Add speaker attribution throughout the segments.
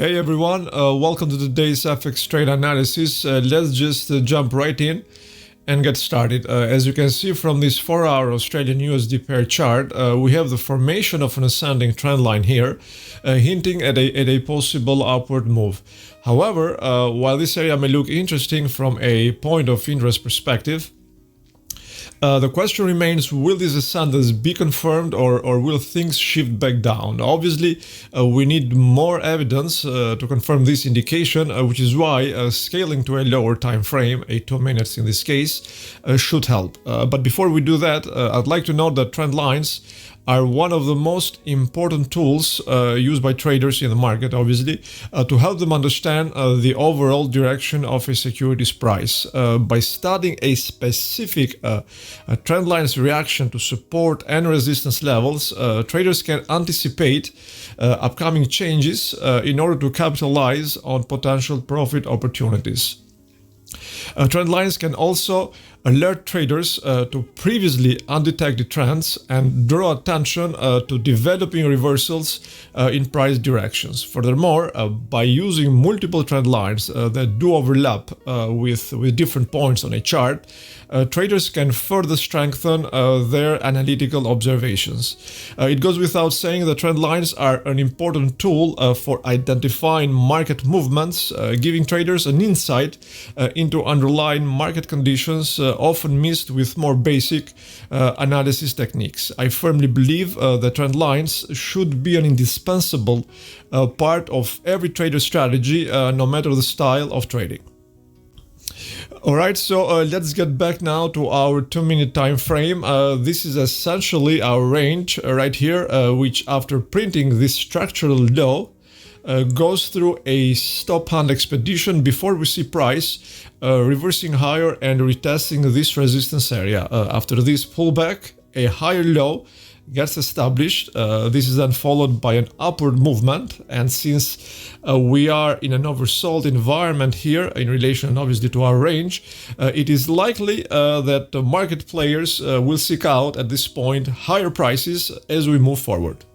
Speaker 1: Hey everyone, welcome to today's FX trade analysis. Let's just jump right in and get started. As you can see from this 4-hour Australian USD pair chart, we have the formation of an ascending trend line here, hinting at a possible upward move. However, while this area may look interesting from a point of interest perspective, the question remains, will this ascendance be confirmed or will things shift back down? Obviously, we need more evidence to confirm this indication, which is why scaling to a lower time frame, 2 minutes in this case, should help. But before we do that, I'd like to note that trend lines are one of the most important tools used by traders in the market, obviously, to help them understand the overall direction of a security's price. By studying a specific trend line's reaction to support and resistance levels, traders can anticipate upcoming changes in order to capitalize on potential profit opportunities. Trend lines can also alert traders to previously undetected trends and draw attention to developing reversals in price directions. Furthermore, by using multiple trend lines that do overlap with different points on a chart, traders can further strengthen their analytical observations. It goes without saying that trend lines are an important tool for identifying market movements, giving traders an insight into underlying market conditions often missed with more basic analysis techniques. I firmly believe that trend lines should be an indispensable part of every trader strategy, no matter the style of trading. Alright, so let's get back now to our 2-minute time frame. This is essentially our range right here, which after printing this structural low, goes through a stop hand expedition before we see price reversing higher and retesting this resistance area. After this pullback, a higher low gets established. This is then followed by an upward movement, and since we are in an oversold environment here in relation obviously to our range, it is likely that the market players will seek out at this point higher prices as we move forward.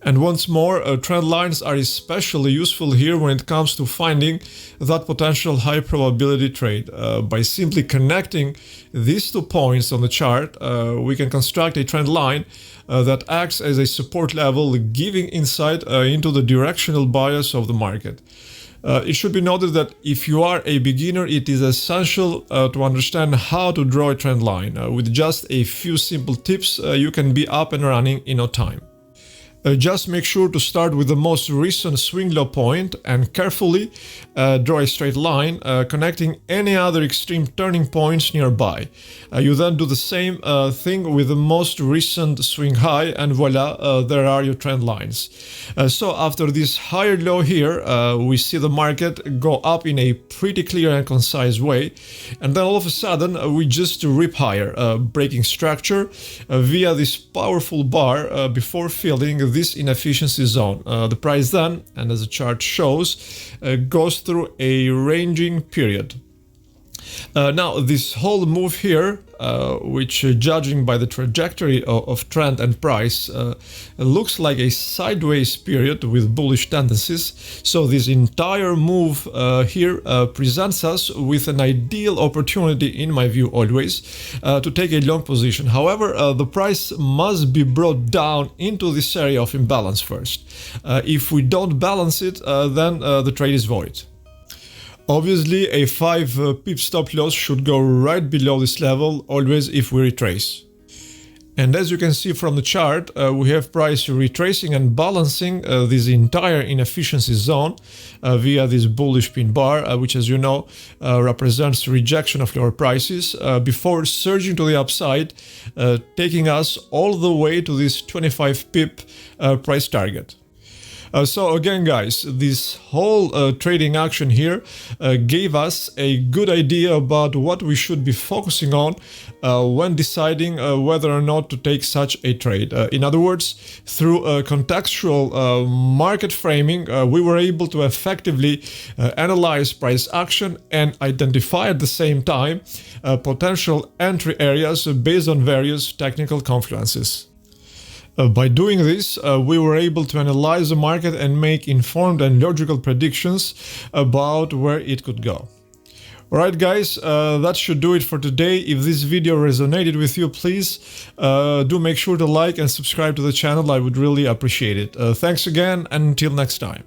Speaker 1: And once more, trend lines are especially useful here when it comes to finding that potential high probability trade. By simply connecting these 2 points on the chart, we can construct a trend line that acts as a support level, giving insight into the directional bias of the market. It should be noted that if you are a beginner, it is essential to understand how to draw a trend line. With just a few simple tips, you can be up and running in no time. Just make sure to start with the most recent swing low point and carefully draw a straight line, connecting any other extreme turning points nearby. You then do the same thing with the most recent swing high, and voila, there are your trend lines. So after this higher low here, we see the market go up in a pretty clear and concise way, and then all of a sudden we just rip higher, breaking structure via this powerful bar before filling this inefficiency zone. The price then, and as the chart shows, goes through a ranging period. Now, this whole move here, which judging by the trajectory of trend and price, looks like a sideways period with bullish tendencies. So this entire move here presents us with an ideal opportunity, in my view always, to take a long position. However, the price must be brought down into this area of imbalance first. If we don't balance it, then the trade is void. Obviously, a 5 pip stop loss should go right below this level, always if we retrace. And as you can see from the chart, we have price retracing and balancing this entire inefficiency zone via this bullish pin bar, which, as you know, represents rejection of lower prices, before surging to the upside, taking us all the way to this 25 pip price target. So again, guys, this whole trading action here gave us a good idea about what we should be focusing on when deciding whether or not to take such a trade. In other words, through contextual market framing, we were able to effectively analyze price action and identify at the same time potential entry areas based on various technical confluences. By doing this, we were able to analyze the market and make informed and logical predictions about where it could go. Alright guys, that should do it for today. If this video resonated with you, please do make sure to like and subscribe to the channel. I would really appreciate it. Thanks again, and until next time.